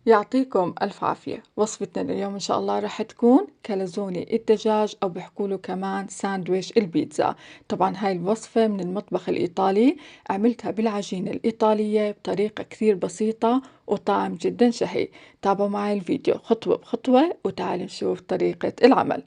يعطيكم ألف عافية. وصفتنا لليوم إن شاء الله راح تكون كالزوني الدجاج، أو بيحكوا له كمان ساندويش البيتزا. طبعا هاي الوصفة من المطبخ الإيطالي، عملتها بالعجينة الإيطالية بطريقة كثير بسيطة وطعم جدا شهي. تابعوا معي الفيديو خطوة بخطوة وتعالوا نشوف طريقة العمل.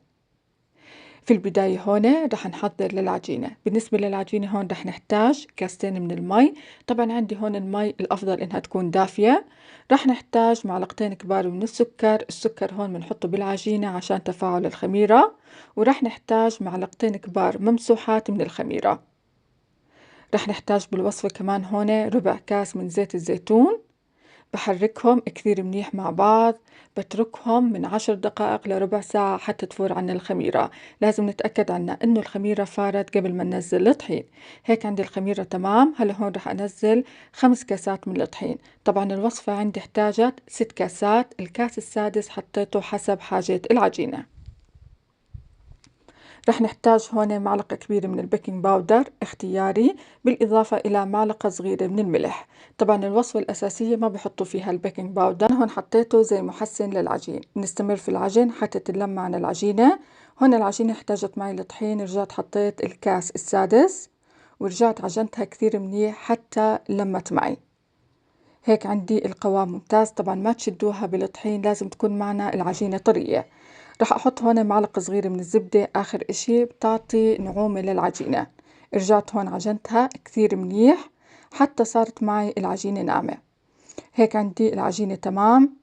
في البداية هون رح نحضر للعجينة. بالنسبة للعجينة هون رح نحتاج كاستين من المي. طبعا عندي هون المي الأفضل إنها تكون دافية. رح نحتاج معلقتين كبار من السكر. السكر هون بنحطه بالعجينة عشان تفاعل الخميرة. ورح نحتاج معلقتين كبار ممسوحات من الخميرة. رح نحتاج بالوصفة كمان هون ربع كاس من زيت الزيتون. بحركهم كثير منيح مع بعض. بتركهم من 10 دقائق لربع ساعة حتى تفور عنا الخميرة. لازم نتأكد عنا إنه الخميرة فارت قبل ما ننزل الطحين. هيك عندي الخميرة تمام. هلا هون رح أنزل 5 كاسات من الطحين. طبعا الوصفة عندي احتاجت 6 كاسات، الكاس السادس حطيته حسب حاجة العجينة. رح نحتاج هون معلقة كبيرة من البيكنج باودر اختياري، بالإضافة إلى معلقة صغيرة من الملح. طبعا الوصفة الأساسية ما بحطوا فيها البيكنج باودر، هون حطيته زي محسن للعجين. نستمر في العجن حتى تلم معنا العجينة. هون العجينة احتاجت معي الطحين، رجعت حطيت الكاس السادس ورجعت عجنتها كثير منيح حتى لمت معي. هيك عندي القوام ممتاز. طبعا ما تشدوها بالطحين، لازم تكون معنا العجينة طرية. رح أحط هون معلقة صغيرة من الزبدة آخر إشي، بتعطي نعومة للعجينة. رجعت هون عجنتها كثير منيح حتى صارت معي العجينة ناعمة. هيك عندي العجينة تمام.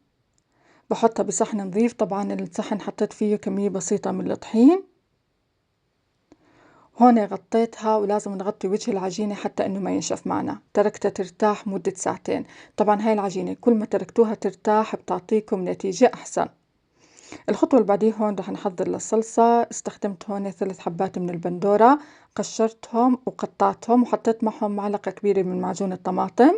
بحطها بصحن نظيف. طبعا الصحن حطيت فيه كمية بسيطة من الطحين. هون غطيتها، ولازم نغطي وجه العجينة حتى انه ما ينشف معنا. تركتها ترتاح مدة ساعتين. طبعا هاي العجينة كل ما تركتوها ترتاح بتعطيكم نتيجة احسن. الخطوة اللي بعديه هون رح نحضر للصلصة. استخدمت هون 3 حبات من البندورة، قشرتهم وقطعتهم وحطيت معهم معلقة كبيرة من معجون الطماطم.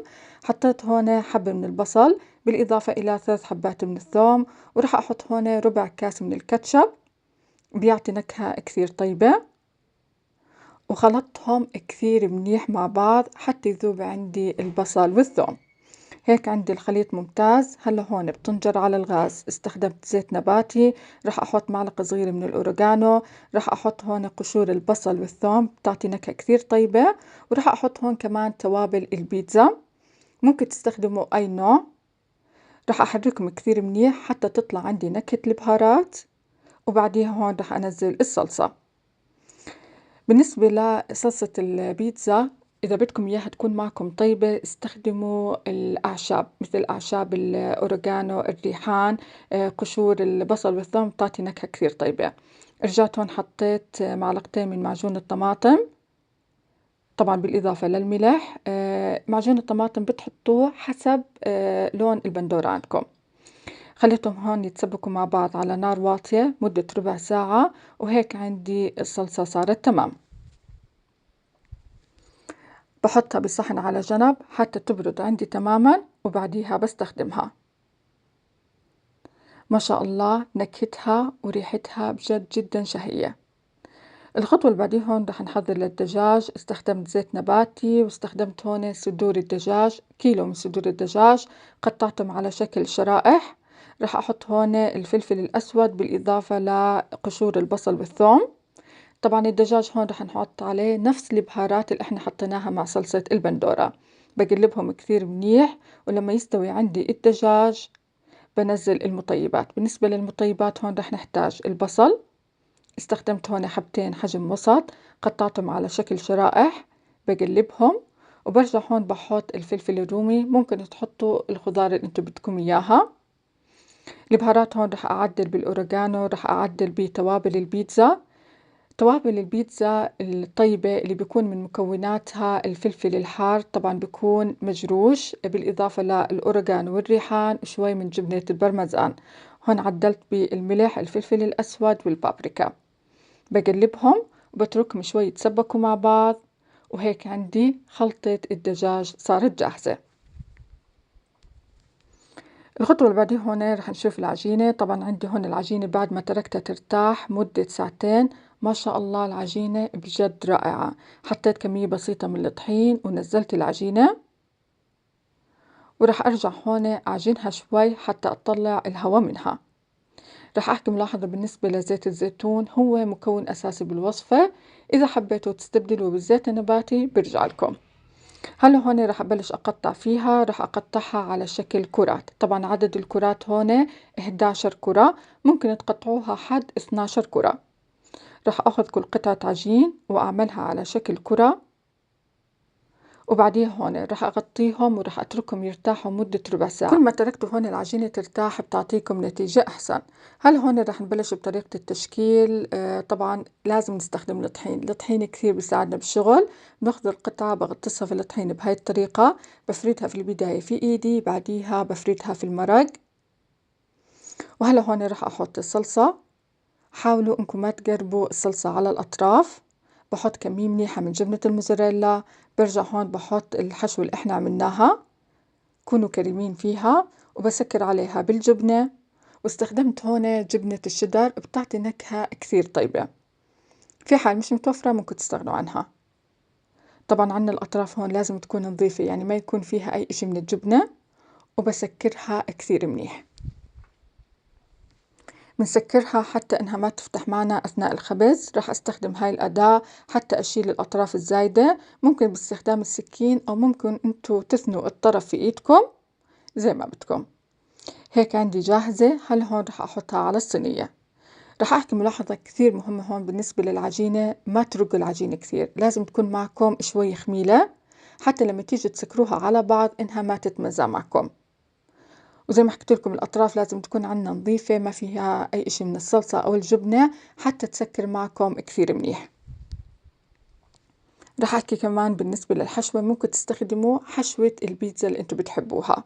حطيت هون حبة من البصل، بالإضافة إلى 3 حبات من الثوم. ورح أحط هون ربع كاس من الكاتشب، بيعطي نكهة كثير طيبة. وخلطتهم كثير منيح مع بعض حتى يذوب عندي البصل والثوم. هيك عندي الخليط ممتاز. هلا هون بطنجرة على الغاز استخدمت زيت نباتي. رح أحط معلقة صغيرة من الأوريجانو. رح أحط هون قشور البصل والثوم، بتعطي نكهة كثير طيبة. ورح أحط هون كمان توابل البيتزا، ممكن تستخدموا أي نوع. رح أحركهم كثير منيح حتى تطلع عندي نكهة البهارات. وبعديها هون رح أنزل الصلصة. بالنسبة لصلصة البيتزا، إذا بدكم إياها تكون معكم طيبة استخدموا الأعشاب، مثل أعشاب الأوريجانو، الريحان، قشور البصل والثوم، بتعطي نكهة كثير طيبة. رجعت هون حطيت معلقتين من معجون الطماطم، طبعا بالإضافة للملح. معجون الطماطم بتحطوه حسب لون البندورة عندكم. خليتهم هون يتسبكوا مع بعض على نار واطية مدة ربع ساعة. وهيك عندي الصلصة صارت تمام. بحطها بصحن على جنب حتى تبرد عندي تماما، وبعديها بستخدمها. ما شاء الله نكهتها وريحتها بجد جدا شهية. الخطوة اللي بعديه هون رح نحضر للدجاج. استخدمت زيت نباتي، واستخدمت هون صدور الدجاج، كيلو من صدور الدجاج قطعتهم على شكل شرائح. رح أحط هون الفلفل الأسود بالإضافة لقشور البصل والثوم. طبعا الدجاج هون رح نحط عليه نفس البهارات اللي احنا حطيناها مع صلصة البندورة. بقلبهم كثير منيح، ولما يستوي عندي الدجاج بنزل المطيبات. بالنسبة للمطيبات هون رح نحتاج البصل. استخدمت هون حبتين حجم وسط، قطعتهم على شكل شرائح. بقلبهم. وبرجع هون بحط الفلفل الرومي، ممكن تحطوا الخضار اللي انتم بدكم اياها. البهارات هون رح اعدل بالاوريجانو، رح اعدل بتوابل البيتزا. توابل البيتزا الطيبة اللي بيكون من مكوناتها الفلفل الحار، طبعا بيكون مجروش، بالإضافة للأوريجانو والريحان وشوي من جبنة البرمجان. هون عدلت بالملح، الفلفل الأسود والبابريكا. بقلبهم وبتركهم شوي يتسبكوا مع بعض. وهيك عندي خلطة الدجاج صارت جاهزة. الخطوة اللي بعدها هون رح نشوف العجينة. طبعا عندي هون العجينة بعد ما تركتها ترتاح مدة ساعتين. ما شاء الله العجينة بجد رائعة. حطيت كمية بسيطة من الطحين ونزلت العجينة. وراح أرجع هون أعجنها شوي حتى أطلع الهواء منها. راح أحكي ملاحظة بالنسبة لزيت الزيتون، هو مكون أساسي بالوصفة، إذا حبيتوا تستبدلوا بالزيت النباتي برجع لكم. هلا هون راح أبلش أقطع فيها، راح أقطعها على شكل كرات. طبعا عدد الكرات هون 11 كرة، ممكن تقطعوها حد 12 كرة. راح أخذ كل قطعة عجين وأعملها على شكل كرة، وبعدين هون راح أغطيهم وراح أتركهم يرتاحوا مدة ربع ساعة. كل ما تركتوا هون العجينة ترتاح بتعطيكم نتيجة أحسن. هلا هون راح نبلش بطريقة التشكيل. طبعا لازم نستخدم الطحين. الطحين كثير بيساعدنا بالشغل. باخذ القطعة بغطسها في الطحين بهاي الطريقة، بفردها في البداية في إيدي، بعديها بفردها في المرق. وهلا هون راح أحط الصلصة. حاولوا إنكم ما تقربوا الصلصة على الأطراف. بحط كمية منيحة من جبنة الموزاريلا. برجع هون بحط الحشوة اللي احنا عملناها، كونوا كريمين فيها، وبسكر عليها بالجبنة. واستخدمت هون جبنة الشيدر، بتعطي نكهة كثير طيبة. في حال مش متوفرة ممكن تستغنوا عنها. طبعا عنا الأطراف هون لازم تكون نظيفة، يعني ما يكون فيها أي إشي من الجبنة، وبسكرها كثير منيح. بنسكرها حتى إنها ما تفتح معنا أثناء الخبز. راح أستخدم هاي الأداة حتى أشيل الأطراف الزايدة، ممكن باستخدام السكين أو ممكن أنتوا تثنوا الطرف في إيدكم زي ما بدكم. هيك عندي جاهزة. هلا هون راح أحطها على الصينية. راح أحكي ملاحظة كثير مهمة هون بالنسبة للعجينة، ما ترقوا العجينة كثير، لازم تكون معكم شوي خميلة حتى لما تيجي تسكروها على بعض إنها ما تتمزع معكم. وزي ما حكيت لكم الأطراف لازم تكون عنا نظيفة، ما فيها أي إشي من الصلصة أو الجبنة حتى تسكر معكم كثير منيح. رح أحكي كمان بالنسبة للحشوة، ممكن تستخدموا حشوة البيتزا اللي أنتوا بتحبوها.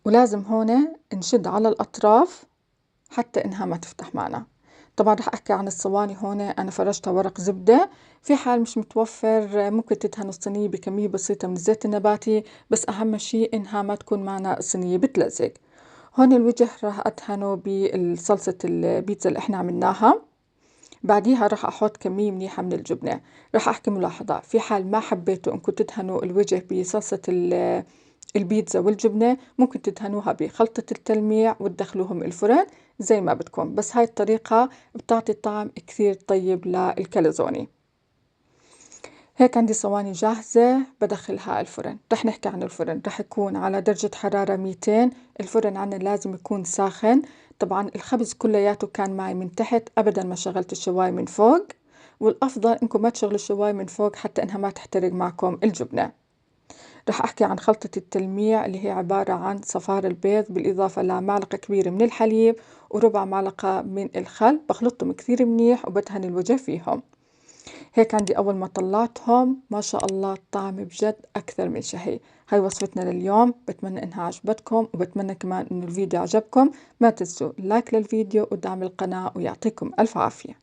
ولازم هون نشد على الأطراف حتى إنها ما تفتح معنا. طبعا رح أحكي عن الصواني. هون أنا فرشتها ورق زبدة. في حال مش متوفر ممكن تدهنوا الصينية بكمية بسيطة من الزيت النباتي، بس أهم شيء إنها ما تكون معنا الصينية بتلزق. هون الوجه راح أدهنه بصلصة البيتزا اللي إحنا عملناها. بعديها راح أحط كمية منيحة من الجبنة. راح أحكي ملاحظة، في حال ما حبيتوا إنكم تدهنوا الوجه بصلصة البيتزا والجبنة، ممكن تدهنوها بخلطة التلميع وتدخلوهم الفرن زي ما بدكم، بس هاي الطريقة بتعطي طعم كثير طيب للكاليزوني. هيك عندي صواني جاهزة بدخلها الفرن. رح نحكي عن الفرن. رح يكون على درجة حرارة 200. الفرن عنا لازم يكون ساخن. طبعا الخبز كلياته كان معي من تحت، أبدا ما شغلت الشواية من فوق. والأفضل إنكم ما تشغلوا الشواية من فوق حتى إنها ما تحترق معكم الجبنة. رح أحكي عن خلطة التلميع اللي هي عبارة عن صفار البيض بالإضافة لمعلقة كبيرة من الحليب وربع معلقة من الخل. بخلطهم كثير منيح وبدهن الوجه فيهم. هيك عندي أول ما طلعتهم ما شاء الله الطعم بجد أكثر من شهي. هاي وصفتنا لليوم، بتمنى إنها عجبتكم، وبتمنى كمان إنه الفيديو عجبكم. ما تنسوا لايك للفيديو ودعم القناة، ويعطيكم ألف عافية.